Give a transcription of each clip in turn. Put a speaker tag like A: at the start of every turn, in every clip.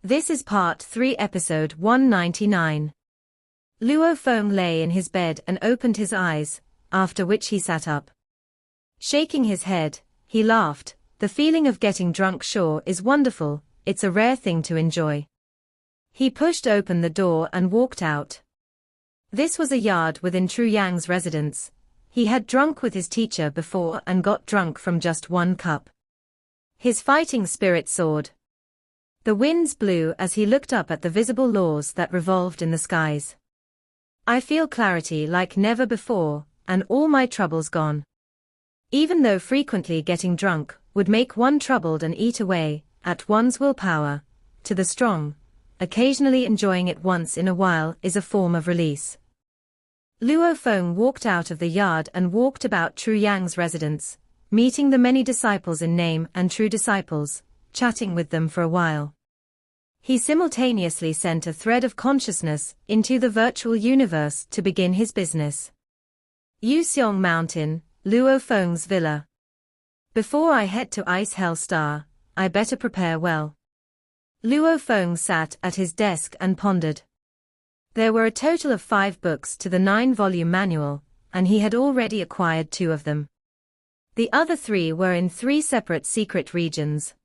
A: This is Part 3, Episode 199. Luo Feng lay in his bed and opened his eyes, after which he sat up. Shaking his head, he laughed. The feeling of getting drunk sure is wonderful, it's a rare thing to enjoy. He pushed open the door and walked out. This was a yard within Tru Yang's residence. He had drunk with his teacher before and got drunk from just one cup. His fighting spirit soared. The winds blew as he looked up at the visible laws that revolved in the skies. I feel clarity like never before, and all my troubles gone. Even though frequently getting drunk would make one troubled and eat away at one's willpower, to the strong, occasionally enjoying it once in a while is a form of release. Luo Feng walked out of the yard and walked about Tru Yang's residence, meeting the many disciples in name and true disciples, chatting with them for a while. He simultaneously sent a thread of consciousness into the virtual universe to begin his business. Yuseong Mountain, Luo Feng's villa. Before I head to Ice Hell Star, I better prepare well. Luo Feng sat at his desk and pondered. There were a total of 5 books to the 9-volume manual, and he had already acquired 2 of them. The other 3 were in 3 separate secret regions.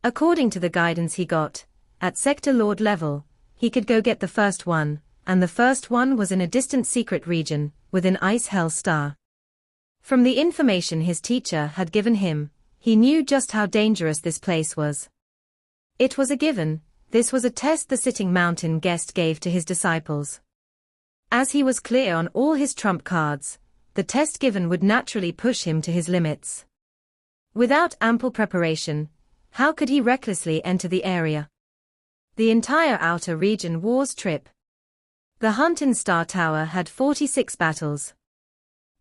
A: According to the guidance he got, at Sector Lord level, he could go get the first one, and the first one was in a distant secret region, within Ice Hell Star. From the information his teacher had given him, he knew just how dangerous this place was. It was a given, this was a test the sitting mountain guest gave to his disciples. As he was clear on all his trump cards, the test given would naturally push him to his limits. Without ample preparation, how could he recklessly enter the area? The entire outer region war's trip. The hunt in Star Tower had 46 battles.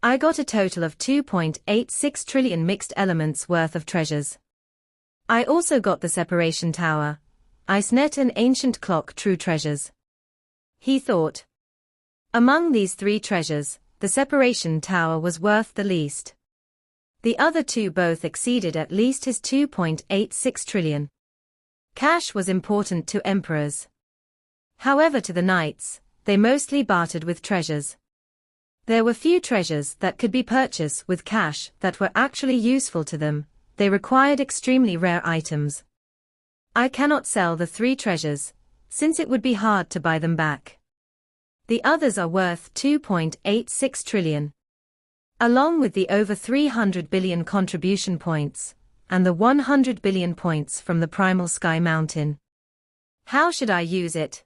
A: I got a total of 2.86 trillion mixed elements worth of treasures. I also got the Separation Tower, IceNet and Ancient Clock true treasures. He thought. Among these 3 treasures, the Separation Tower was worth the least. The other 2 both exceeded at least his 2.86 trillion. Cash was important to emperors. However, to the knights, they mostly bartered with treasures. There were few treasures that could be purchased with cash that were actually useful to them, they required extremely rare items. I cannot sell the 3 treasures, since it would be hard to buy them back. The others are worth 2.86 trillion. Along with the over 300 billion contribution points, and the 100 billion points from the Primal Sky Mountain. How should I use it?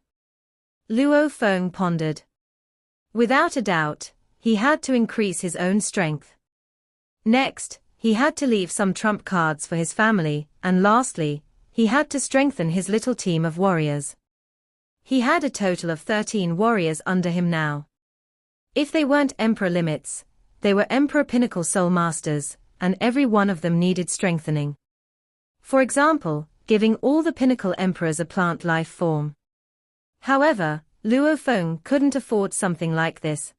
A: Luo Feng pondered. Without a doubt, he had to increase his own strength. Next, he had to leave some trump cards for his family, and lastly, he had to strengthen his little team of warriors. He had a total of 13 warriors under him now. If they weren't Emperor limits, they were Emperor Pinnacle Soul Masters, and every one of them needed strengthening. For example, giving all the Pinnacle Emperors a plant life form. However, Luo Feng couldn't afford something like this.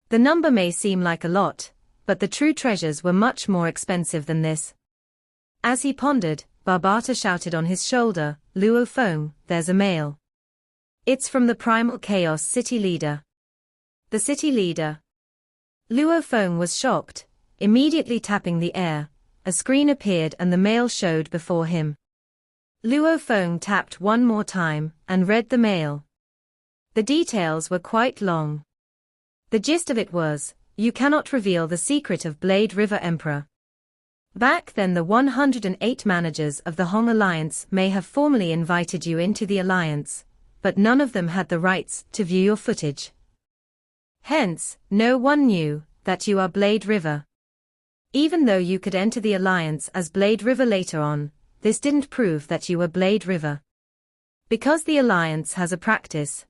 A: The number may seem like a lot, but the true treasures were much more expensive than this. As he pondered, Barbata shouted on his shoulder, "Luo Feng, there's a mail. It's from the Primal Chaos City Leader." The City Leader. Luo Feng was shocked. Immediately tapping the air, a screen appeared and the mail showed before him. Luo Feng tapped one more time and read the mail. The details were quite long. The gist of it was, you cannot reveal the secret of Blade River Emperor. Back then the 108 managers of the Hong Alliance may have formally invited you into the alliance, but none of them had the rights to view your footage. Hence, no one knew that you are Blade River. Even though you could enter the alliance as Blade River later on, this didn't prove that you were Blade River. Because the alliance has a practice.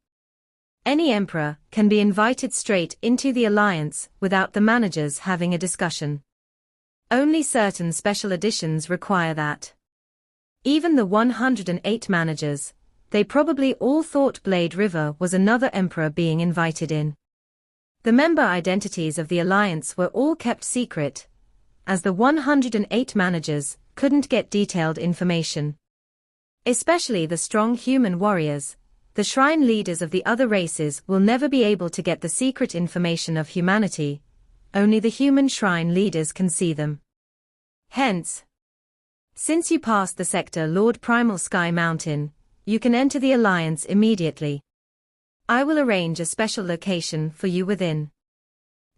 A: Any emperor can be invited straight into the alliance without the managers having a discussion. Only certain special editions require that. Even the 108 managers, they probably all thought Blade River was another emperor being invited in. The member identities of the alliance were all kept secret, as the 108 managers couldn't get detailed information. Especially the strong human warriors. The shrine leaders of the other races will never be able to get the secret information of humanity. Only the human shrine leaders can see them. Hence, since you passed the sector Lord Primal Sky Mountain, you can enter the Alliance immediately. I will arrange a special location for you within.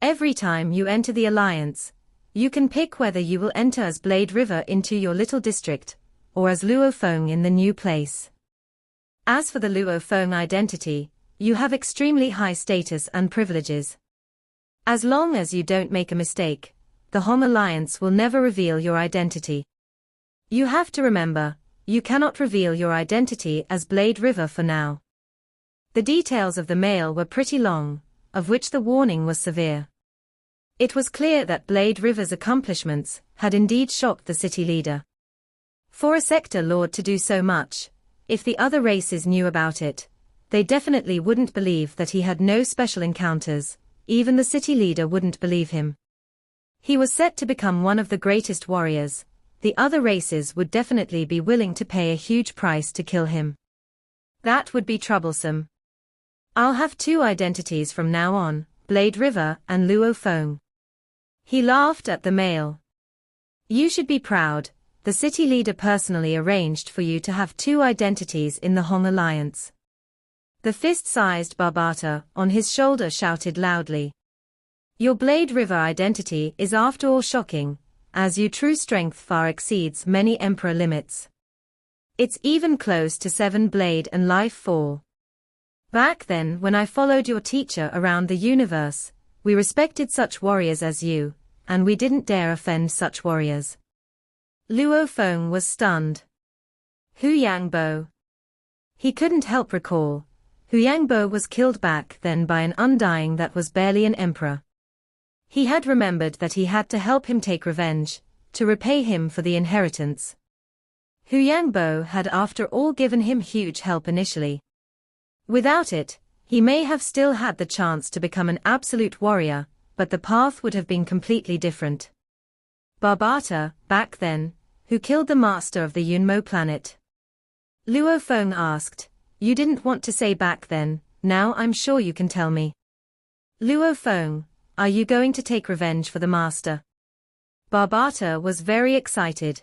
A: Every time you enter the Alliance, you can pick whether you will enter as Blade River into your little district, or as Luo Feng in the new place. As for the Luo Feng identity, you have extremely high status and privileges. As long as you don't make a mistake, the Hong Alliance will never reveal your identity. You have to remember, you cannot reveal your identity as Blade River for now. The details of the mail were pretty long, of which the warning was severe. It was clear that Blade River's accomplishments had indeed shocked the city leader. For a sector lord to do so much, if the other races knew about it, they definitely wouldn't believe that he had no special encounters. Even the city leader wouldn't believe him. He was set to become one of the greatest warriors. The other races would definitely be willing to pay a huge price to kill him. That would be troublesome. I'll have two identities from now on, Blade River and Luo Feng. He laughed at the mail. You should be proud. The city leader personally arranged for you to have two identities in the Hong Alliance. The fist-sized Barbata on his shoulder shouted loudly. Your Blade River identity is after all shocking, as your true strength far exceeds many Emperor limits. It's even close to 7 Blade and Life 4. Back then when I followed your teacher around the universe, we respected such warriors as you, and we didn't dare offend such warriors. Luo Feng was stunned. Hu Yangbo. He couldn't help recall. Hu Yangbo was killed back then by an undying that was barely an emperor. He had remembered that he had to help him take revenge, to repay him for the inheritance. Hu Yangbo had after all given him huge help initially. Without it, he may have still had the chance to become an absolute warrior, but the path would have been completely different. Barbata, back then, who killed the master of the Yunmo planet? Luo Feng asked. You didn't want to say back then, now I'm sure you can tell me. Luo Feng, are you going to take revenge for the master? Barbata was very excited.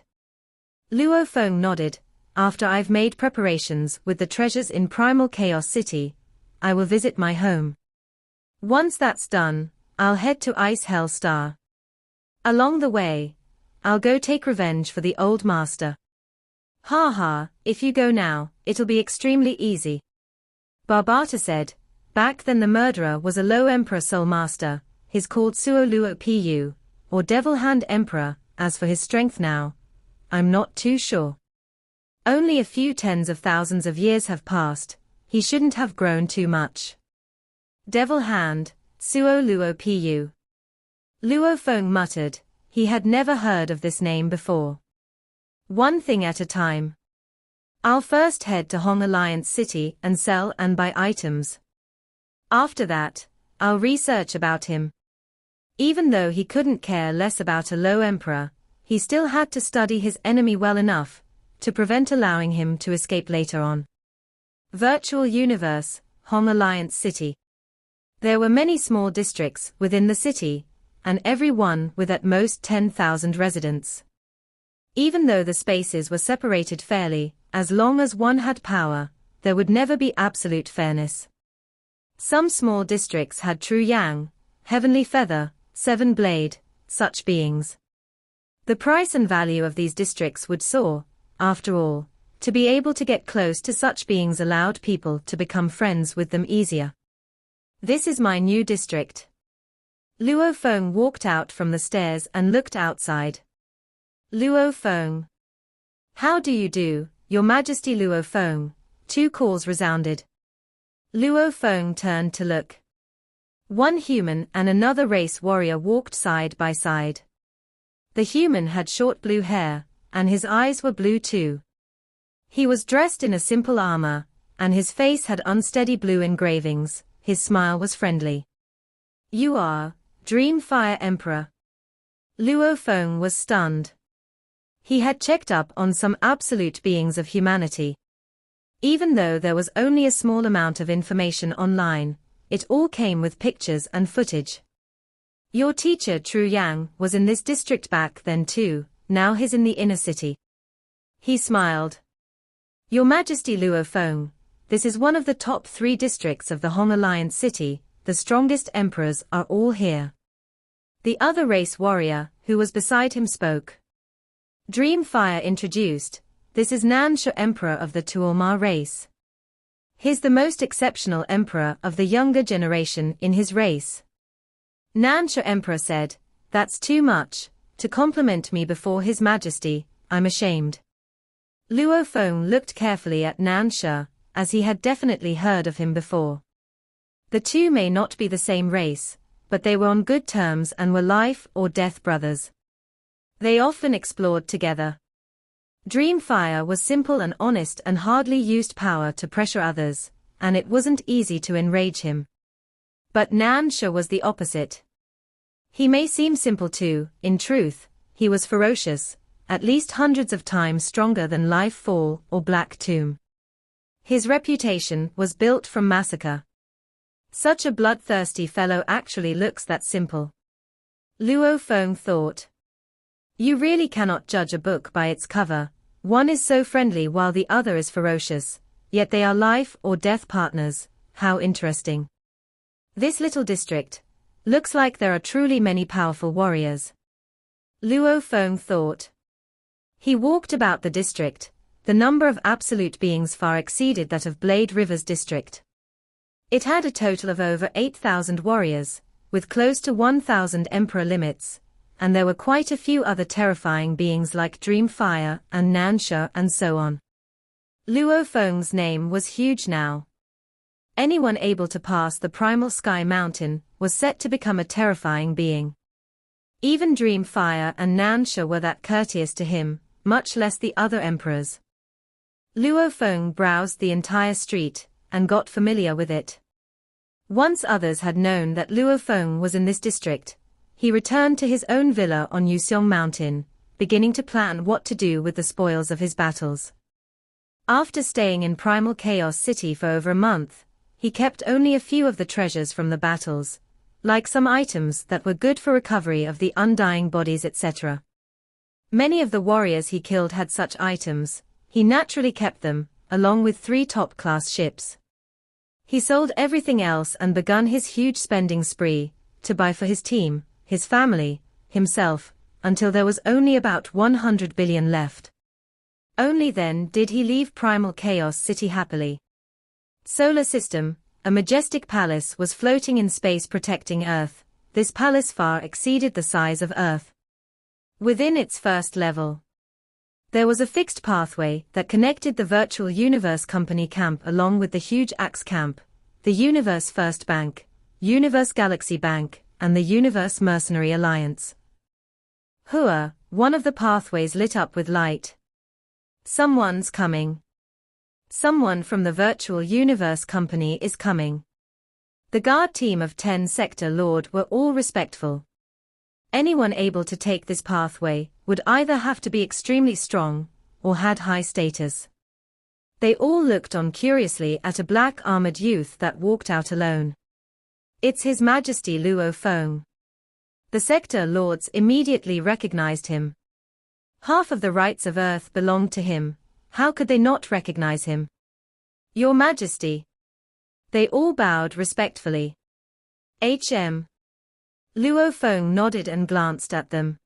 A: Luo Feng nodded. After I've made preparations with the treasures in Primal Chaos City, I will visit my home. Once that's done, I'll head to Ice Hell Star. Along the way, I'll go take revenge for the old master. Ha ha, if you go now, it'll be extremely easy. Barbata said. Back then the murderer was a low Emperor Soul Master, his called Suo Luo Pu, or Devil Hand Emperor. As for his strength now, I'm not too sure. Only a few tens of thousands of years have passed, he shouldn't have grown too much. Devil Hand, Suo Luo Pu. Luo Feng muttered. He had never heard of this name before. One thing at a time. I'll first head to Hong Alliance City and sell and buy items. After that, I'll research about him. Even though he couldn't care less about a low emperor, he still had to study his enemy well enough to prevent allowing him to escape later on. Virtual Universe, Hong Alliance City. There were many small districts within the city, and every one with at most 10,000 residents. Even though the spaces were separated fairly, as long as one had power, there would never be absolute fairness. Some small districts had True Yang, Heavenly Feather, 7 Blade, such beings. The price and value of these districts would soar. After all, to be able to get close to such beings allowed people to become friends with them easier. This is my new district. Luo Feng walked out from the stairs and looked outside. Luo Feng. How do you do, Your Majesty Luo Feng? 2 calls resounded. Luo Feng turned to look. One human and another race warrior walked side by side. The human had short blue hair, and his eyes were blue too. He was dressed in a simple armor, and his face had unsteady blue engravings. His smile was friendly. You are Dream Fire Emperor. Luo Feng was stunned. He had checked up on some absolute beings of humanity. Even though there was only a small amount of information online, it all came with pictures and footage. Your teacher Tru Yang was in this district back then too, now he's in the inner city. He smiled. Your Majesty Luo Feng, this is one of the top 3 districts of the Hong Alliance city, the strongest emperors are all here. The other race warrior, who was beside him, spoke. Dreamfire introduced, this is Nansha, Emperor of the Tuolma race. He's the most exceptional emperor of the younger generation in his race. Nansha Emperor said, that's too much, to compliment me before His Majesty, I'm ashamed. Luo Feng looked carefully at Nansha, as he had definitely heard of him before. The two may not be the same race, but they were on good terms and were life or death brothers. They often explored together. Dreamfire was simple and honest and hardly used power to pressure others, and it wasn't easy to enrage him. But Nansha was the opposite. He may seem simple too, in truth, he was ferocious, at least hundreds of times stronger than Life Fall or Black Tomb. His reputation was built from massacre. Such a bloodthirsty fellow actually looks that simple. Luo Feng thought. You really cannot judge a book by its cover, one is so friendly while the other is ferocious, yet they are life or death partners, how interesting. This little district, looks like there are truly many powerful warriors. Luo Feng thought. He walked about the district, the number of absolute beings far exceeded that of Blade River's district. It had a total of over 8,000 warriors, with close to 1,000 emperor limits, and there were quite a few other terrifying beings like Dreamfire and Nansha and so on. Luo Feng's name was huge now. Anyone able to pass the primal sky mountain was set to become a terrifying being. Even Dreamfire and Nansha were that courteous to him, much less the other emperors. Luo Feng browsed the entire street, and got familiar with it. Once others had known that Luo Feng was in this district, he returned to his own villa on Yuseong Mountain, beginning to plan what to do with the spoils of his battles. After staying in Primal Chaos City for over a month, he kept only a few of the treasures from the battles, like some items that were good for recovery of the undying bodies, etc. Many of the warriors he killed had such items, he naturally kept them, along with 3 top-class ships. He sold everything else and begun his huge spending spree, to buy for his team, his family, himself, until there was only about 100 billion left. Only then did he leave Primal Chaos City happily. Solar System, a majestic palace was floating in space protecting Earth. This palace far exceeded the size of Earth. Within its first level, there was a fixed pathway that connected the Virtual Universe Company camp along with the huge Axe camp, the Universe First Bank, Universe Galaxy Bank, and the Universe Mercenary Alliance. Hua, one of the pathways lit up with light. Someone's coming. Someone from the Virtual Universe Company is coming. The guard team of 10 Sector Lord were all respectful. Anyone able to take this pathway would either have to be extremely strong, or had high status. They all looked on curiously at a black armored youth that walked out alone. It's His Majesty Luo Feng. The Sector Lords immediately recognized him. Half of the rights of Earth belonged to him, how could they not recognize him? Your Majesty. They all bowed respectfully. HM. Luo Feng nodded and glanced at them.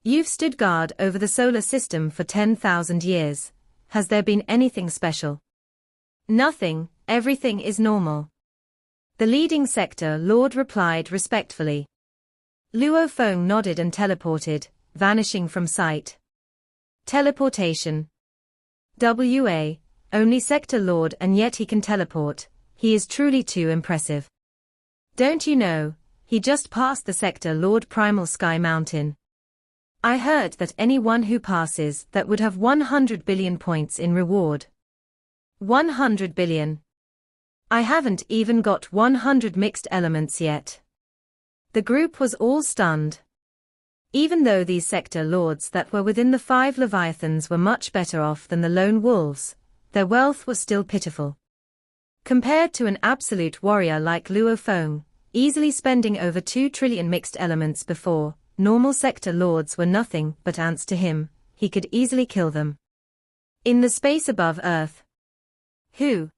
A: You've stood guard over the solar system for 10,000 years. Has there been anything special? Nothing, everything is normal. The leading Sector Lord replied respectfully. Luo Feng nodded and teleported, vanishing from sight. Teleportation. WA, only Sector Lord and yet he can teleport, he is truly too impressive. Don't you know, he just passed the Sector Lord Primal Sky Mountain. I heard that anyone who passes that would have 100 billion points in reward. 100 billion. I haven't even got 100 mixed elements yet. The group was all stunned. Even though these sector lords that were within the 5 Leviathans were much better off than the lone wolves, their wealth was still pitiful. Compared to an absolute warrior like Luo Feng, easily spending over 2 trillion mixed elements before, normal sector lords were nothing but ants to him, he could easily kill them. In the space above Earth. Who?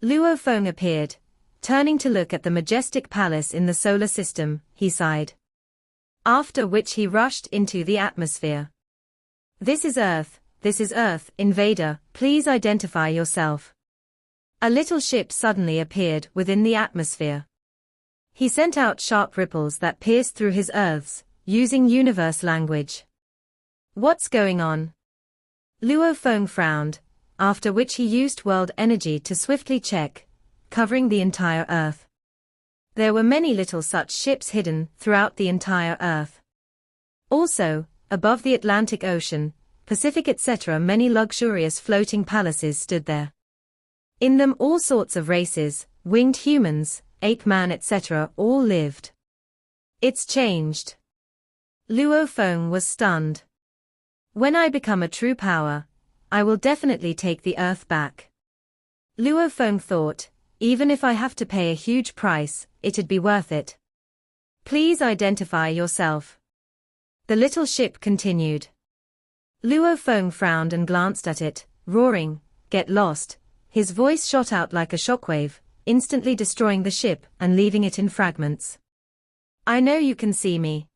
A: Luo Feng appeared, turning to look at the majestic palace in the solar system, he sighed. After which he rushed into the atmosphere. This is Earth, invader, please identify yourself. A little ship suddenly appeared within the atmosphere. He sent out sharp ripples that pierced through his earths, using universe language. What's going on? Luo Feng frowned, after which he used world energy to swiftly check, covering the entire Earth. There were many little such ships hidden throughout the entire Earth. Also, above the Atlantic Ocean, Pacific etc. many luxurious floating palaces stood there. In them all sorts of races, winged humans, ape man etc. all lived. It's changed. Luo Feng was stunned. When I become a true power, I will definitely take the Earth back. Luo Feng thought, even if I have to pay a huge price, it'd be worth it. Please identify yourself. The little ship continued. Luo Feng frowned and glanced at it, roaring, "Get lost." His voice shot out like a shockwave, instantly destroying the ship and leaving it in fragments. I know you can see me.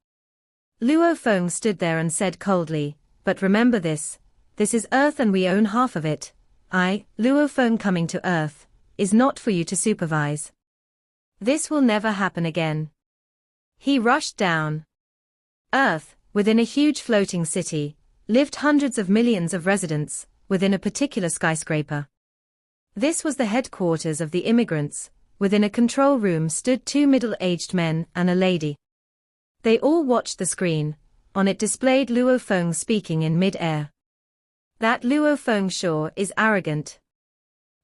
A: Luo Feng stood there and said coldly, but remember this is Earth and we own half of it. Luo Feng coming to Earth, is not for you to supervise. This will never happen again. He rushed down. Earth, within a huge floating city, lived hundreds of millions of residents, within a particular skyscraper. This was the headquarters of the immigrants. Within a control room stood 2 middle-aged men and a lady. They all watched the screen. On it displayed Luo Feng speaking in mid-air. That Luo Feng sure is arrogant.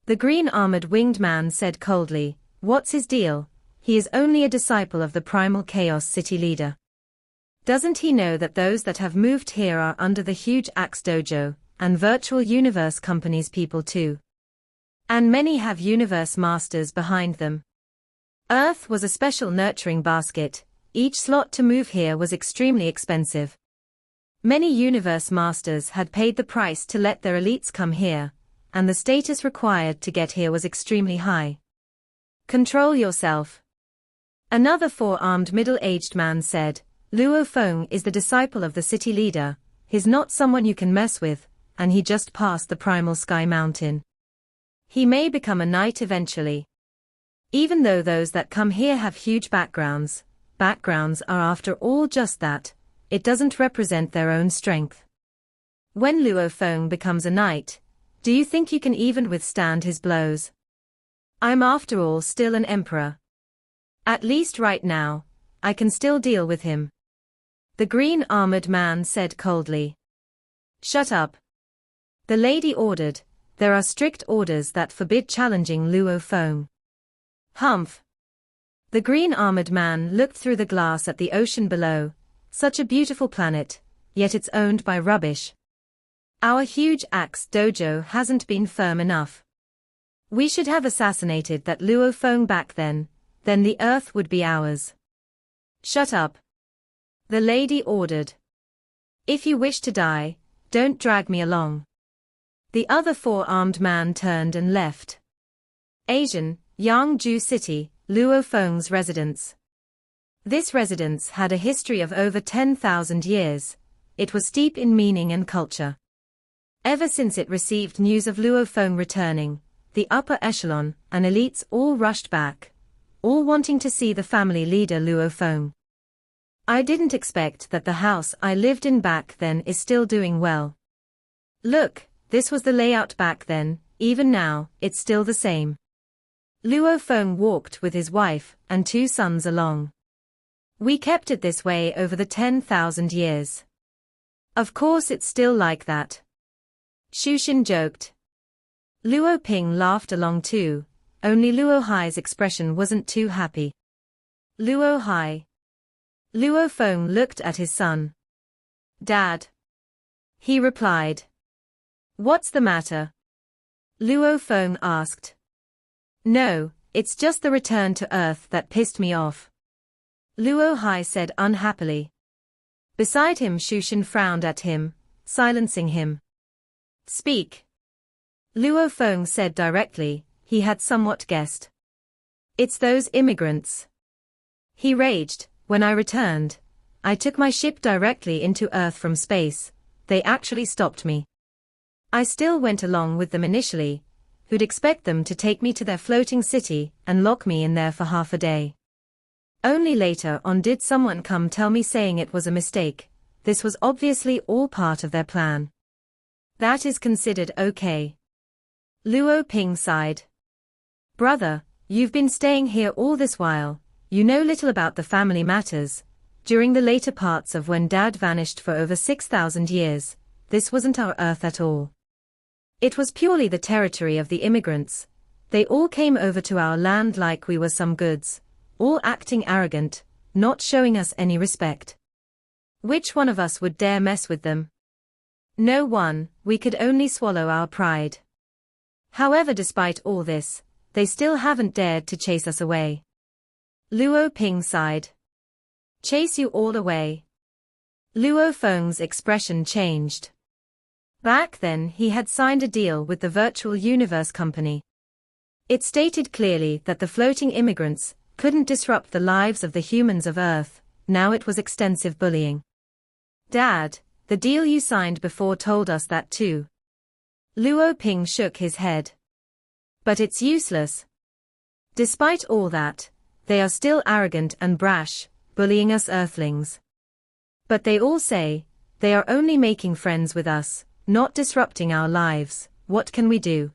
A: The green-armored winged man said coldly, what's his deal? He is only a disciple of the primal chaos city leader. Doesn't he know that those that have moved here are under the huge Axe Dojo, and virtual universe companies people too? And many have universe masters behind them. Earth was a special nurturing basket. Each slot to move here was extremely expensive. Many universe masters had paid the price to let their elites come here, and the status required to get here was extremely high. Control yourself. Another 4-armed middle-aged man said, Luo Feng is the disciple of the city leader, he's not someone you can mess with, and he just passed the primal sky mountain. He may become a knight eventually. Even though those that come here have huge backgrounds are after all just that, it doesn't represent their own strength. When Luo Feng becomes a knight, do you think you can even withstand his blows? I'm after all still an emperor. At least right now, I can still deal with him. The green-armored man said coldly. Shut up. The lady ordered. There are strict orders that forbid challenging Luo Feng. Humph. The green-armored man looked through the glass at the ocean below. Such a beautiful planet, yet it's owned by rubbish. Our huge Axe Dojo hasn't been firm enough. We should have assassinated that Luo Feng back then the Earth would be ours. Shut up. The lady ordered. If you wish to die, don't drag me along. The other 4-armed man turned and left. Asian, Yangzhou City, Luo Feng's residence. This residence had a history of over 10,000 years. It was steep in meaning and culture. Ever since it received news of Luo Feng returning, the upper echelon and elites all rushed back, all wanting to see the family leader Luo Feng. I didn't expect that the house I lived in back then is still doing well. Look, this was the layout back then, even now, it's still the same. Luo Feng walked with his wife and 2 sons along. We kept it this way over the 10,000 years. Of course it's still like that. Shushin joked. Luo Ping laughed along too, only Luo Hai's expression wasn't too happy. Luo Hai. Luo Feng looked at his son. Dad. He replied. What's the matter? Luo Feng asked. No, it's just the return to Earth that pissed me off. Luo Hai said unhappily. Beside him Shushin frowned at him, silencing him. Speak. Luo Feng said directly, he had somewhat guessed. It's those immigrants. He raged. When I returned, I took my ship directly into Earth from space. They actually stopped me. I still went along with them initially. Who'd expect them to take me to their floating city and lock me in there for half a day? Only later on did someone come tell me saying it was a mistake. This was obviously all part of their plan. That is considered okay. Luo Ping sighed. Brother, you've been staying here all this while. You know little about the family matters. During the later parts of when Dad vanished for over 6,000 years, this wasn't our Earth at all. It was purely the territory of the immigrants. They all came over to our land like we were some goods, all acting arrogant, not showing us any respect. Which one of us would dare mess with them? No one. We could only swallow our pride. However, despite all this, they still haven't dared to chase us away. Luo Ping sighed. Chase you all away? Luo Feng's expression changed. Back then he had signed a deal with the Virtual Universe Company. It stated clearly that the floating immigrants couldn't disrupt the lives of the humans of Earth. Now it was extensive bullying. Dad, the deal you signed before told us that too. Luo Ping shook his head. But it's useless. Despite all that, they are still arrogant and brash, bullying us Earthlings. But they all say, they are only making friends with us, not disrupting our lives. What can we do?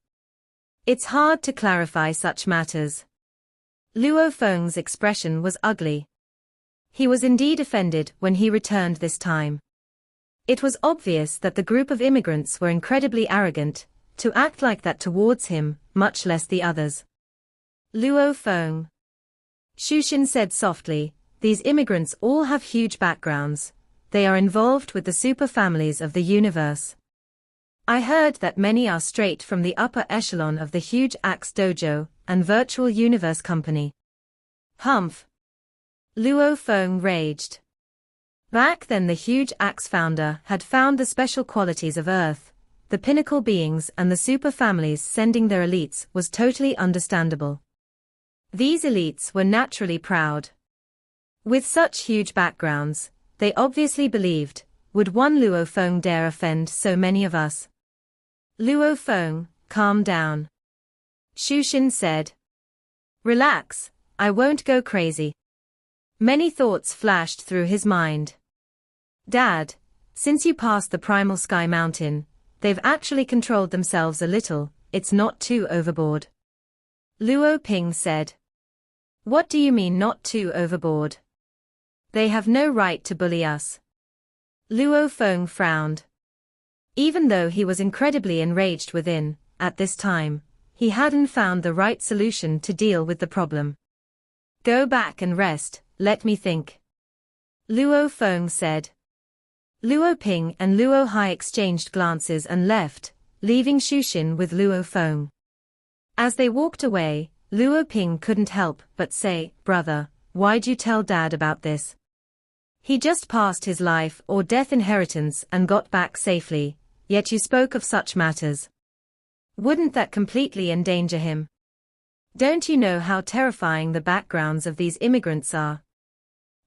A: It's hard to clarify such matters. Luo Feng's expression was ugly. He was indeed offended when he returned this time. It was obvious that the group of immigrants were incredibly arrogant, to act like that towards him, much less the others. Luo Feng. Shushin said softly, these immigrants all have huge backgrounds. They are involved with the super families of the universe. I heard that many are straight from the upper echelon of the huge Axe Dojo and Virtual Universe Company. Humph. Luo Feng raged. Back then the huge Axe founder had found the special qualities of Earth, the pinnacle beings and the super families sending their elites was totally understandable. These elites were naturally proud. With such huge backgrounds, they obviously believed, would one Luo Feng dare offend so many of us? Luo Feng, calm down. Shushin said. Relax, I won't go crazy. Many thoughts flashed through his mind. Dad, since you passed the Primal Sky Mountain, they've actually controlled themselves a little, it's not too overboard. Luo Ping said. What do you mean not too overboard? They have no right to bully us. Luo Feng frowned. Even though he was incredibly enraged within, at this time, he hadn't found the right solution to deal with the problem. Go back and rest, let me think. Luo Feng said. Luo Ping and Luo Hai exchanged glances and left, leaving Shushin with Luo Feng. As they walked away, Luo Ping couldn't help but say, Brother, why'd you tell Dad about this? He just passed his life or death inheritance and got back safely, yet you spoke of such matters. Wouldn't that completely endanger him? Don't you know how terrifying the backgrounds of these immigrants are?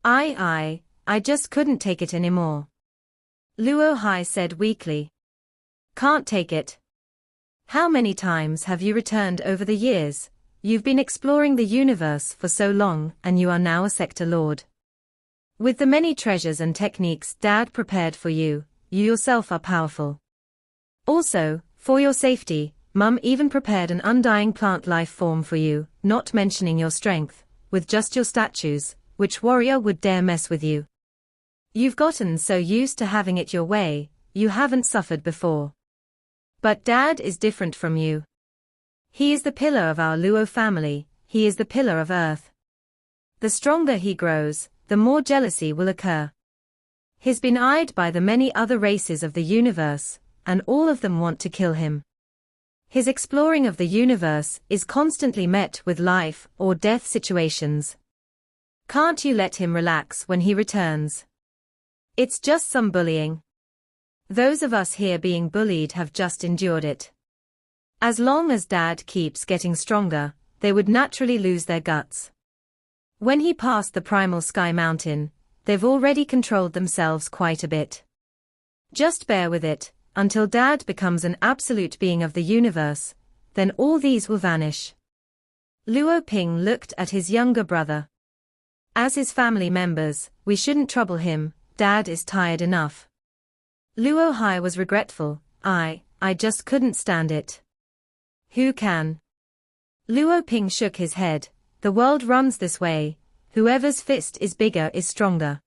A: I just couldn't take it anymore. Luo Hai said weakly. Can't take it. How many times have you returned over the years? You've been exploring the universe for so long and you are now a sector lord. With the many treasures and techniques Dad prepared for you, you yourself are powerful. Also, for your safety, Mum even prepared an undying plant life form for you, not mentioning your strength, with just your statues, which warrior would dare mess with you? You've gotten so used to having it your way, you haven't suffered before. But Dad is different from you. He is the pillar of our Luo family, he is the pillar of Earth. The stronger he grows, the more jealousy will occur. He's been eyed by the many other races of the universe, and all of them want to kill him. His exploring of the universe is constantly met with life or death situations. Can't you let him relax when he returns? It's just some bullying. Those of us here being bullied have just endured it. As long as Dad keeps getting stronger, they would naturally lose their guts. When he passed the primal sky mountain, they've already controlled themselves quite a bit. Just bear with it, until Dad becomes an absolute being of the universe, then all these will vanish. Luo Ping looked at his younger brother. As his family members, we shouldn't trouble him, Dad is tired enough. Luo Hai was regretful, I just couldn't stand it. Who can? Luo Ping shook his head, the world runs this way, whoever's fist is bigger is stronger.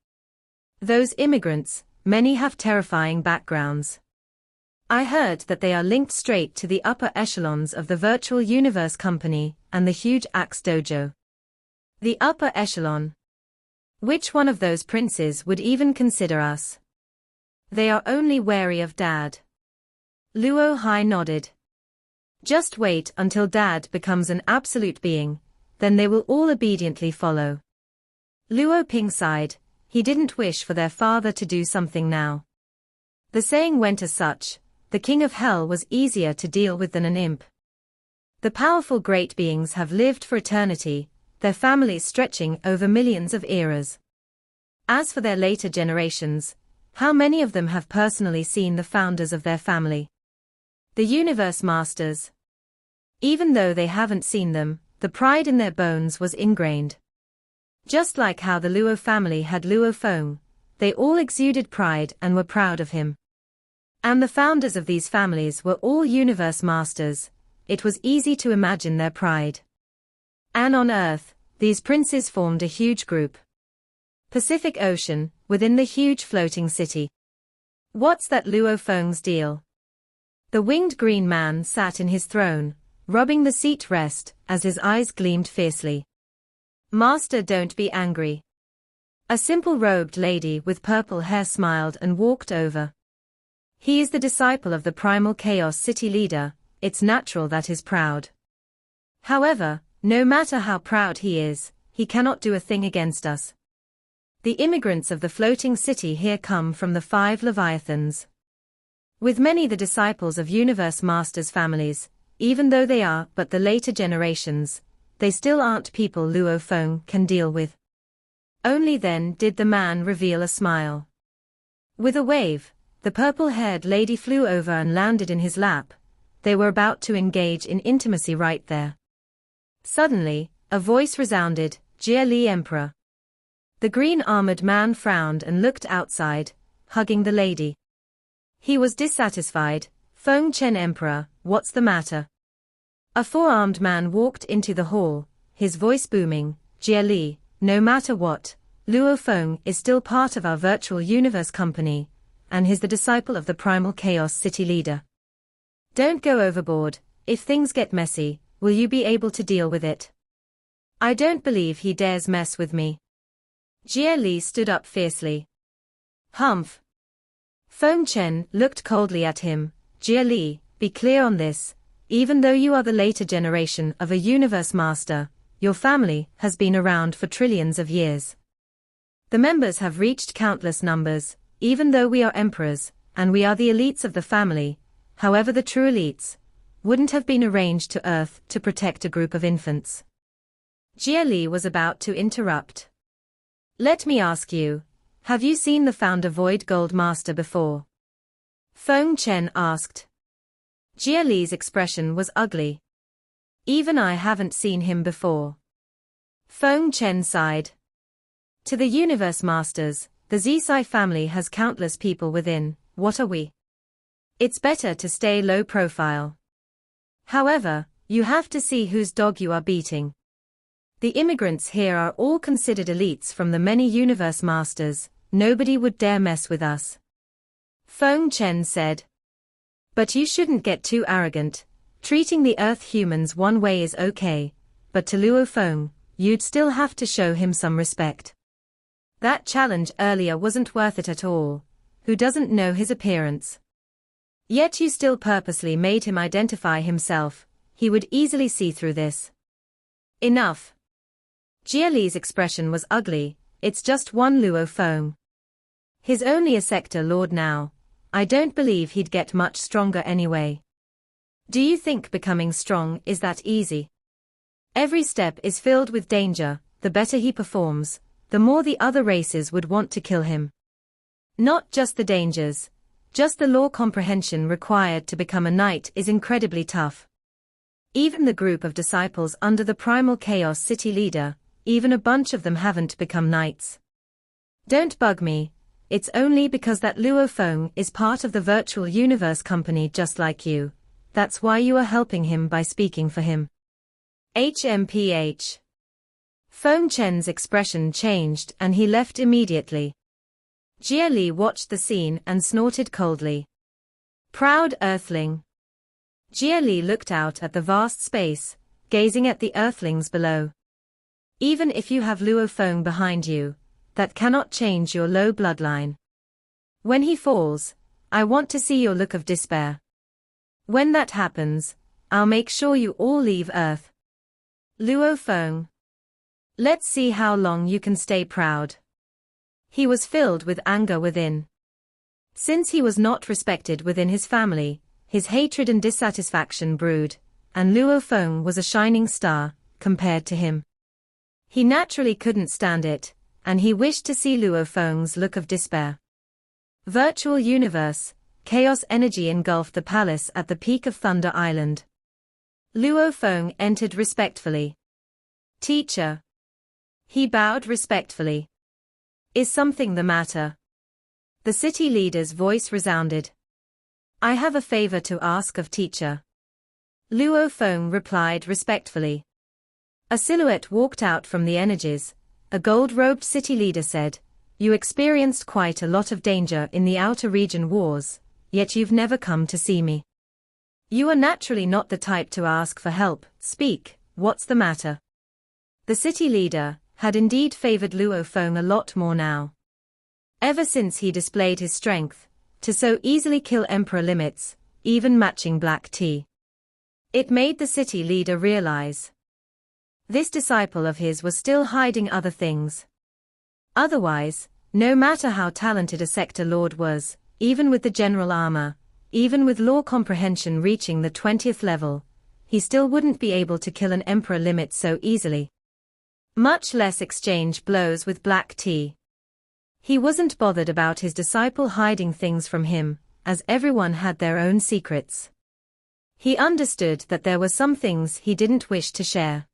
A: Those immigrants, many have terrifying backgrounds. I heard that they are linked straight to the upper echelons of the Virtual Universe Company and the huge Axe Dojo. The upper echelon. Which one of those princes would even consider us? They are only wary of Dad. Luo Hai nodded. Just wait until Dad becomes an absolute being, then they will all obediently follow. Luo Ping sighed, he didn't wish for their father to do something now. The saying went as such, the king of hell was easier to deal with than an imp. The powerful great beings have lived for eternity, their families stretching over millions of eras. As for their later generations, how many of them have personally seen the founders of their family? The Universe Masters. Even though they haven't seen them, the pride in their bones was ingrained. Just like how the Luo family had Luo Feng, they all exuded pride and were proud of him. And the founders of these families were all Universe Masters, it was easy to imagine their pride. And on Earth, these princes formed a huge group. Pacific Ocean, within the huge floating city. What's that Luo Feng's deal? The winged green man sat in his throne, rubbing the seat rest as his eyes gleamed fiercely. Master, don't be angry. A simple robed lady with purple hair smiled and walked over. He is the disciple of the primal chaos city leader, it's natural that he's proud. However, no matter how proud he is, he cannot do a thing against us. The immigrants of the floating city here come from the 5 Leviathans. With many the disciples of Universe Masters families, even though they are but the later generations, they still aren't people Luo Feng can deal with. Only then did the man reveal a smile. With a wave, the purple-haired lady flew over and landed in his lap. They were about to engage in intimacy right there. Suddenly, a voice resounded, Jia Li Emperor. The green-armored man frowned and looked outside, hugging the lady. He was dissatisfied. Feng Chen Emperor, what's the matter? A 4-armed man walked into the hall, his voice booming, Jia Li, no matter what, Luo Feng is still part of our Virtual Universe Company, and he's the disciple of the Primal Chaos City leader. Don't go overboard, if things get messy, will you be able to deal with it? I don't believe he dares mess with me. Jia Li stood up fiercely. Humph. Feng Chen looked coldly at him. Jia Li, be clear on this, even though you are the later generation of a Universe Master, your family has been around for trillions of years. The members have reached countless numbers, even though we are emperors, and we are the elites of the family, however the true elites wouldn't have been arranged to Earth to protect a group of infants. Jia Li was about to interrupt. Let me ask you, have you seen the founder Void Gold Master before? Feng Chen asked. Jia Li's expression was ugly. Even I haven't seen him before. Feng Chen sighed. To the Universe Masters, the Zisai family has countless people within, what are we? It's better to stay low profile. However, you have to see whose dog you are beating. The immigrants here are all considered elites from the many Universe Masters, nobody would dare mess with us. Feng Chen said. But you shouldn't get too arrogant, treating the Earth humans one way is okay, but to Luo Feng, you'd still have to show him some respect. That challenge earlier wasn't worth it at all. Who doesn't know his appearance? Yet you still purposely made him identify himself. He would easily see through this. Enough. Jia Li's expression was ugly. It's just one Luo Feng. He's only a sector lord now. I don't believe he'd get much stronger anyway. Do you think becoming strong is that easy? Every step is filled with danger. The better he performs, the more the other races would want to kill him. Not just the dangers, just the law comprehension required to become a knight is incredibly tough. Even the group of disciples under the primal chaos city leader, even a bunch of them haven't become knights. Don't bug me, it's only because that Luo Feng is part of the virtual universe company just like you. That's why you are helping him by speaking for him. HMPH. Feng Chen's expression changed and he left immediately. Jia Li watched the scene and snorted coldly. Proud earthling. Jia Li looked out at the vast space, gazing at the earthlings below. Even if you have Luo Feng behind you, that cannot change your low bloodline. When he falls, I want to see your look of despair. When that happens, I'll make sure you all leave Earth. Luo Feng. Let's see how long you can stay proud. He was filled with anger within. Since he was not respected within his family, his hatred and dissatisfaction brewed, and Luo Feng was a shining star, compared to him. He naturally couldn't stand it, and he wished to see Luo Feng's look of despair. Virtual universe, chaos energy engulfed the palace at the peak of Thunder Island. Luo Feng entered respectfully. Teacher. He bowed respectfully. Is something the matter? The city leader's voice resounded. I have a favor to ask of teacher. Luo Feng replied respectfully. A silhouette walked out from the energies. A gold-robed city leader said, You experienced quite a lot of danger in the outer region wars, yet you've never come to see me. You are naturally not the type to ask for help. Speak, what's the matter? The city leader had indeed favored Luo Feng a lot more now. Ever since he displayed his strength, to so easily kill emperor limits, even matching black tea. It made the city leader realize. This disciple of his was still hiding other things. Otherwise, no matter how talented a sector lord was, even with the general armor, even with law comprehension reaching the 20th level, he still wouldn't be able to kill an emperor limit so easily. Much less exchange blows with black tea. He wasn't bothered about his disciple hiding things from him, as everyone had their own secrets. He understood that there were some things he didn't wish to share.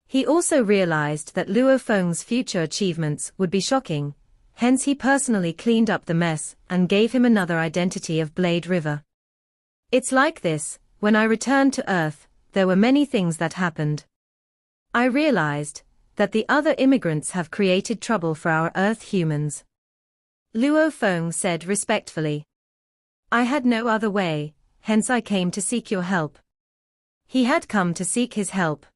A: He also realized that Luo Feng's future achievements would be shocking, hence he personally cleaned up the mess and gave him another identity of Blade River. It's like this, when I returned to Earth, there were many things that happened. I realized that the other immigrants have created trouble for our Earth humans. Luo Feng said respectfully. I had no other way, hence I came to seek your help. He had come to seek his help.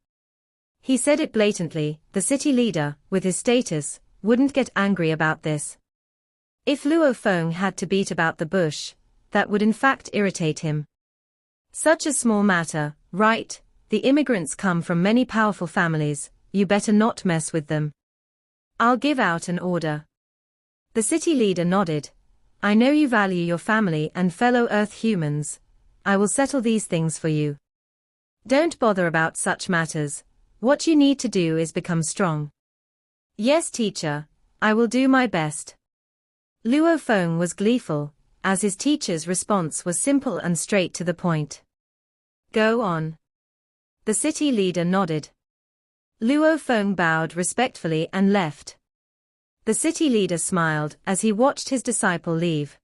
A: He said it blatantly. The city leader, with his status, wouldn't get angry about this. If Luo Feng had to beat about the bush, that would in fact irritate him. Such a small matter, right? The immigrants come from many powerful families, you better not mess with them. I'll give out an order. The city leader nodded. I know you value your family and fellow Earth humans. I will settle these things for you. Don't bother about such matters. What you need to do is become strong. Yes, teacher, I will do my best. Luo Feng was gleeful, as his teacher's response was simple and straight to the point. Go on. The city leader nodded. Luo Feng bowed respectfully and left. The city leader smiled as he watched his disciple leave.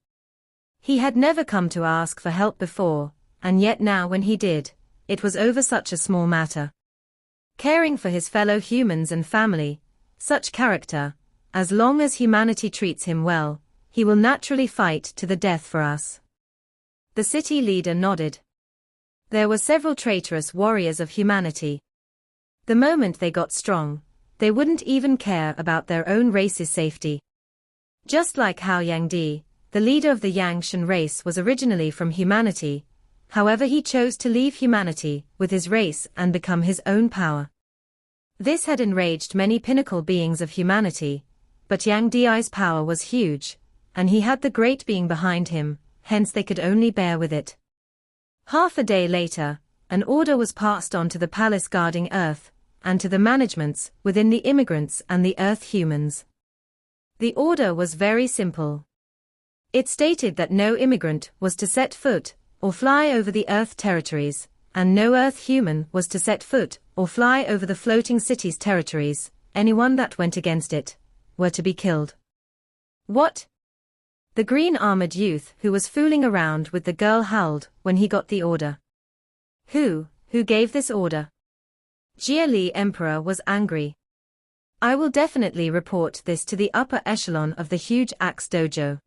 A: He had never come to ask for help before, and yet now when he did, it was over such a small matter. Caring for his fellow humans and family, such character, as long as humanity treats him well, he will naturally fight to the death for us. The city leader nodded. There were several traitorous warriors of humanity. The moment they got strong, They wouldn't even care about their own race's safety. Just like how Yang Di, the leader of the Yang Shan race, was originally from humanity, however he chose to leave humanity with his race and become his own power. This had enraged many pinnacle beings of humanity, but Yang Di's power was huge, and he had the great being behind him, hence they could only bear with it. Half a day later, an order was passed on to the palace guarding Earth, and to the managements within the immigrants and the Earth humans. The order was very simple. It stated that no immigrant was to set foot or fly over the Earth territories, and no Earth human was to set foot or fly over the floating city's territories. Anyone that went against it were to be killed. What? The green armored youth who was fooling around with the girl howled when he got the order. Who gave this order? Jia Li Emperor was angry. I will definitely report this to the upper echelon of the huge axe dojo.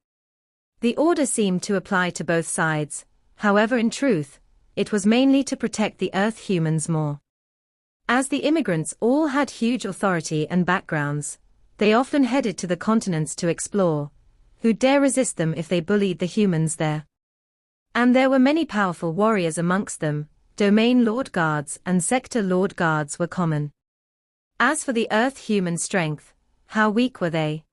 A: The order seemed to apply to both sides, however in truth, it was mainly to protect the Earth humans more. As the immigrants all had huge authority and backgrounds, they often headed to the continents to explore. Who dare resist them if they bullied the humans there? And there were many powerful warriors amongst them. Domain Lord Guards and Sector Lord Guards were common. As for the Earth human strength, how weak were they?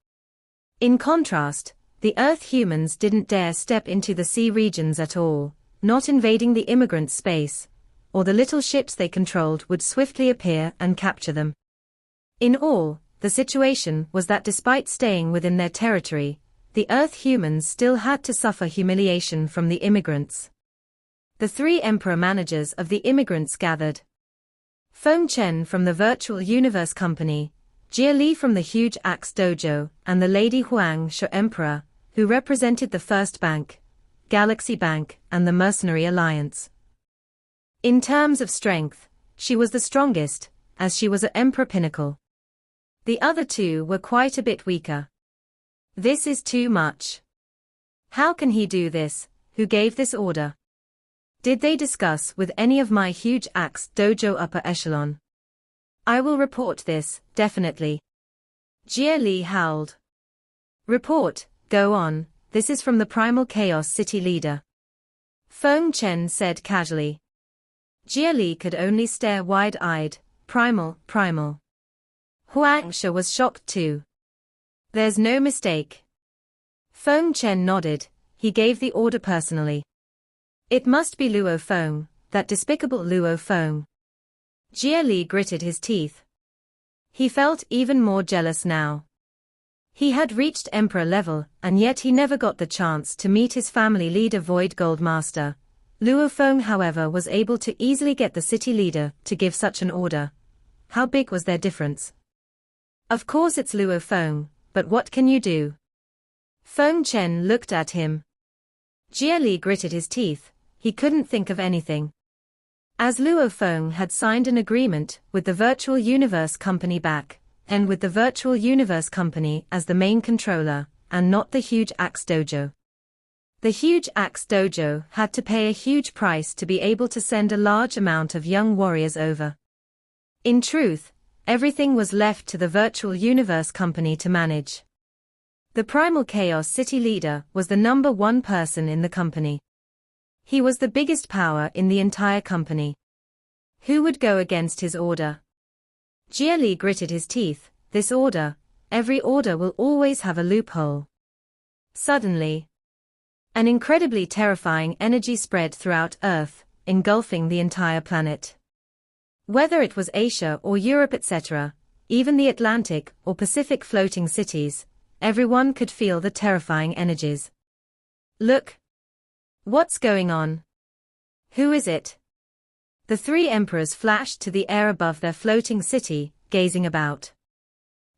A: In contrast, the Earth humans didn't dare step into the sea regions at all, not invading the immigrant space, or the little ships they controlled would swiftly appear and capture them. In all, the situation was that despite staying within their territory, the Earth humans still had to suffer humiliation from the immigrants. The three emperor managers of the immigrants gathered. Feng Chen from the Virtual Universe Company, Jia Li from the Huge Axe Dojo, and the Lady Huang Shu Emperor, who represented the First Bank, Galaxy Bank, and the Mercenary Alliance. In terms of strength, she was the strongest, as she was an Emperor Pinnacle. The other two were quite a bit weaker. This is too much. How can he do this? Who gave this order? Did they discuss with any of my Huge Axe Dojo upper echelon? I will report this, definitely. Jia Li howled. Report, go on, this is from the Primal Chaos City leader. Feng Chen said casually. Jia Li could only stare wide-eyed. Primal. Huang Shu was shocked too. There's no mistake. Feng Chen nodded, he gave the order personally. It must be Luo Feng, that despicable Luo Feng. Jia Li gritted his teeth. He felt even more jealous now. He had reached Emperor level and yet he never got the chance to meet his family leader Void Gold Master. Luo Feng however was able to easily get the city leader to give such an order. How big was their difference? Of course it's Luo Feng, but what can you do? Feng Chen looked at him. Jia Li gritted his teeth. He couldn't think of anything. As Luo Feng had signed an agreement with the Virtual Universe Company back, and with the Virtual Universe Company as the main controller, and not the Huge Axe Dojo. The Huge Axe Dojo had to pay a huge price to be able to send a large amount of young warriors over. In truth, everything was left to the Virtual Universe Company to manage. The Primal Chaos City leader was the number one person in the company. He was the biggest power in the entire company. Who would go against his order? Jia Li gritted his teeth. This order, every order will always have a loophole. Suddenly, an incredibly terrifying energy spread throughout Earth, engulfing the entire planet. Whether it was Asia or Europe etc., even the Atlantic or Pacific floating cities, everyone could feel the terrifying energies. Look! What's going on? Who is it? The three emperors flashed to the air above their floating city, gazing about.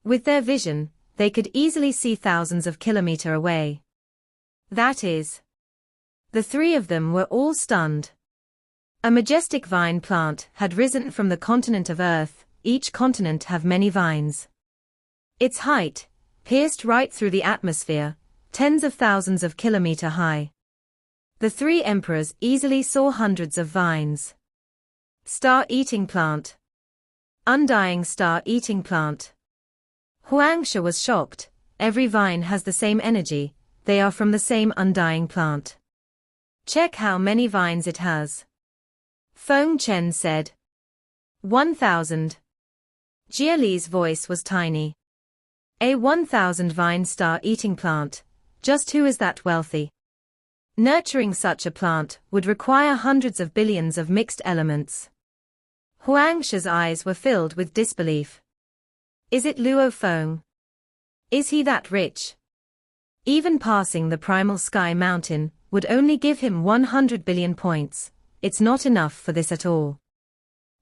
A: With their vision, they could easily see thousands of kilometers away. That is. The three of them were all stunned. A majestic vine plant had risen from the continent of Earth. Each continent have many vines. Its height pierced right through the atmosphere, tens of thousands of kilometers high. The three emperors easily saw hundreds of vines. Star-eating plant. Undying star-eating plant. Huangsha was shocked. Every vine has the same energy, they are from the same undying plant. Check how many vines it has. Feng Chen said. 1,000. Jia Li's voice was tiny. A 1,000 vine star-eating plant. Just who is that wealthy? Nurturing such a plant would require hundreds of billions of mixed elements. Huangsha's eyes were filled with disbelief. Is it Luo Feng? Is he that rich? Even passing the primal sky mountain would only give him 100 billion points. It's not enough for this at all.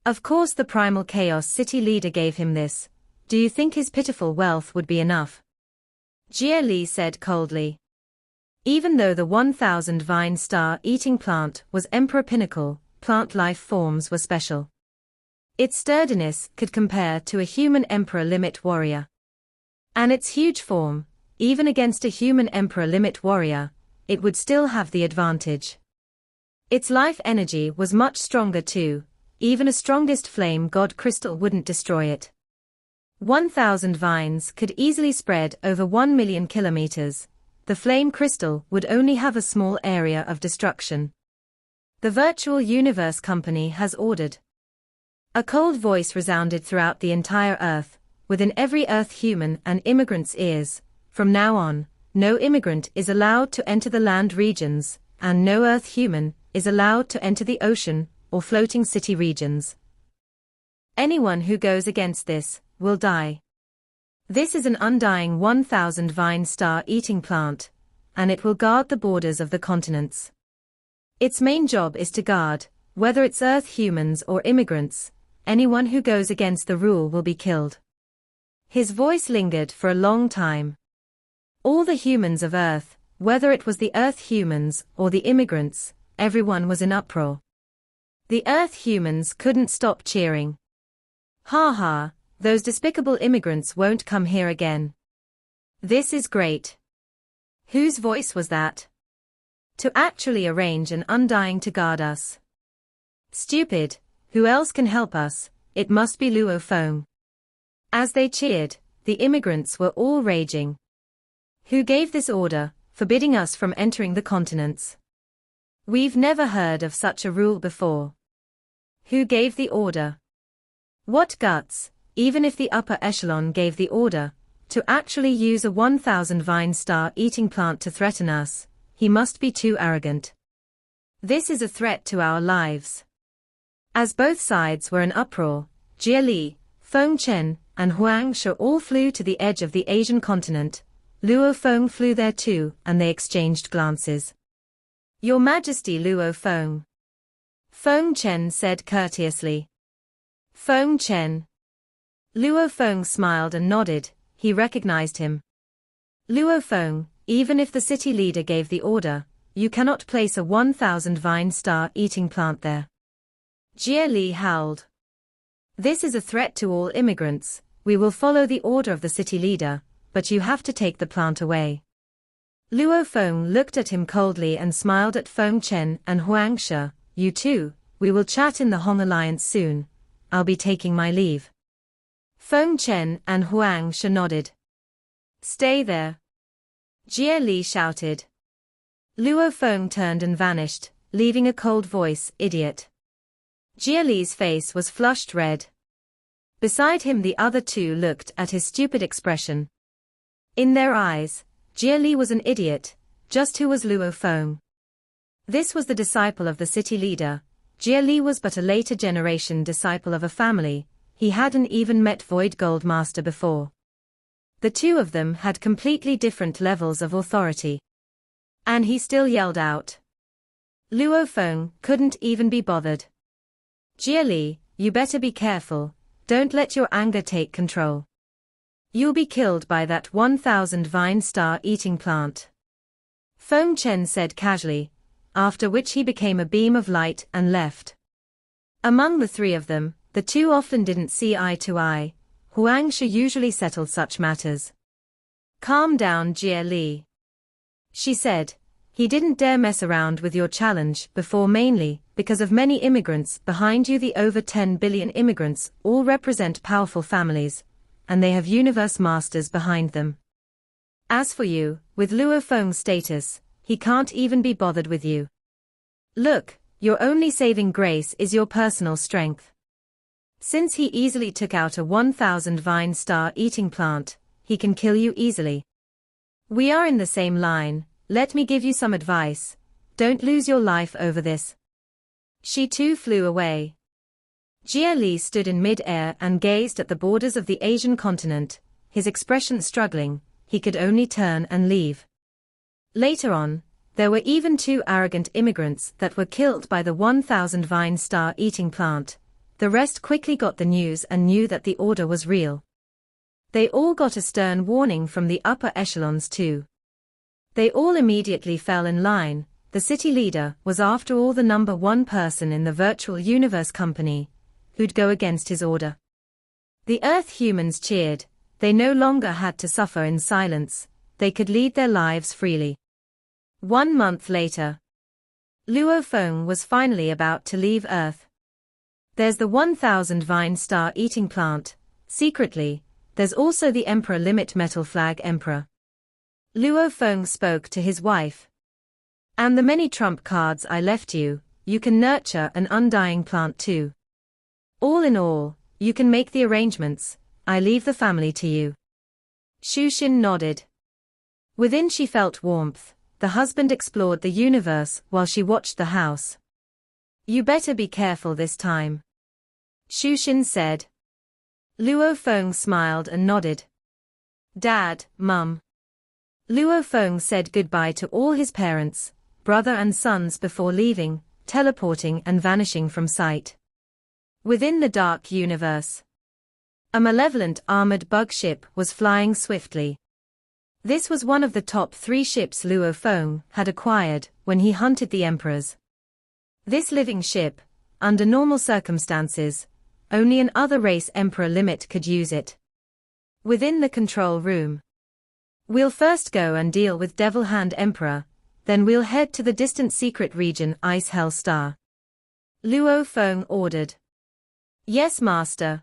A: Of course the primal chaos city leader gave him this. Do you think his pitiful wealth would be enough? Jia Li said coldly. Even though the 1,000 vine star-eating plant was emperor pinnacle, plant life forms were special. Its sturdiness could compare to a human emperor limit warrior. And its huge form, even against a human emperor limit warrior, it would still have the advantage. Its life energy was much stronger too, even a strongest flame god crystal wouldn't destroy it. 1,000 vines could easily spread over 1 million kilometers. The flame crystal would only have a small area of destruction. The Virtual Universe Company has ordered. A cold voice resounded throughout the entire Earth, within every Earth human and immigrant's ears. From now on, no immigrant is allowed to enter the land regions, and no Earth human is allowed to enter the ocean or floating city regions. Anyone who goes against this will die. This is an undying 1,000 vine star-eating plant, and it will guard the borders of the continents. Its main job is to guard, whether it's Earth humans or immigrants, anyone who goes against the rule will be killed. His voice lingered for a long time. All the humans of Earth, whether it was the Earth humans or the immigrants, everyone was in uproar. The Earth humans couldn't stop cheering. Ha ha, those despicable immigrants won't come here again. This is great. Whose voice was that? To actually arrange an undying to guard us. Stupid, who else can help us? It must be Luo Feng. As they cheered, the immigrants were all raging. Who gave this order, forbidding us from entering the continents? We've never heard of such a rule before. Who gave the order? What guts, even if the upper echelon gave the order, to actually use a 1,000 vine star-eating plant to threaten us? He must be too arrogant. This is a threat to our lives. As both sides were in uproar, Jia Li, Feng Chen, and Huangsha all flew to the edge of the Asian continent. Luo Feng flew there too, and they exchanged glances. Your Majesty Luo Feng. Feng Chen said courteously. Feng Chen. Luo Feng smiled and nodded, he recognized him. Luo Feng, even if the city leader gave the order, you cannot place a 1,000 vine star-eating plant there. Jia Li howled. This is a threat to all immigrants. We will follow the order of the city leader, but you have to take the plant away. Luo Feng looked at him coldly and smiled at Feng Chen and Huangsha. You too, we will chat in the Hong Alliance soon. I'll be taking my leave. Feng Chen and Huangsha nodded. Stay there. Jia Li shouted. Luo Feng turned and vanished, leaving a cold voice, idiot. Jia Li's face was flushed red. Beside him the other two looked at his stupid expression. In their eyes, Jia Li was an idiot, just who was Luo Feng? This was the disciple of the city leader. Jia Li was but a later generation disciple of a family. He hadn't even met Void Gold Master before. The two of them had completely different levels of authority. And he still yelled out. Luo Feng couldn't even be bothered. Jia Li, you better be careful, don't let your anger take control. You'll be killed by that 1,000 vine star-eating plant. Feng Chen said casually, after which he became a beam of light and left. Among the three of them, the two often didn't see eye to eye. Huangsha usually settled such matters. Calm down, Jia Li. She said, he didn't dare mess around with your challenge before, mainly because of many immigrants behind you. The over 10 billion immigrants all represent powerful families. and they have universe masters behind them. As for you, with Luo Feng's status, he can't even be bothered with you. Look, your only saving grace is your personal strength. Since he easily took out a 1,000 vine star-eating plant, he can kill you easily. We are in the same line, let me give you some advice, don't lose your life over this. She too flew away. Jie Li stood in mid-air and gazed at the borders of the Asian continent, his expression struggling, he could only turn and leave. Later on, there were even 2 arrogant immigrants that were killed by the 1,000 vine star-eating plant. The rest quickly got the news and knew that the order was real. They all got a stern warning from the upper echelons too. They all immediately fell in line. The city leader was after all the number 1 person in the virtual universe company, who'd go against his order. The Earth humans cheered, they no longer had to suffer in silence, they could lead their lives freely. 1 month later, Luo Feng was finally about to leave Earth. There's the 1,000 vine star-eating plant, secretly, there's also the Emperor Limit Metal Flag Emperor. Luo Feng spoke to his wife. And the many trump cards I left you, you can nurture an undying plant too. All in all, you can make the arrangements, I leave the family to you. Shushin nodded. Within she felt warmth, the husband explored the universe while she watched the house. You better be careful this time. Shushin said. Luo Feng smiled and nodded. Dad, Mum. Luo Feng said goodbye to all his parents, brother and sons before leaving, teleporting and vanishing from sight. Within the dark universe, a malevolent armored bug ship was flying swiftly. This was one of the top 3 ships Luo Feng had acquired when he hunted the emperors. This living ship, under normal circumstances, only an other race Emperor Limit could use it. Within the control room, we'll first go and deal with Devil Hand Emperor, then we'll head to the distant secret region Ice Hell Star. Luo Feng ordered. Yes, Master,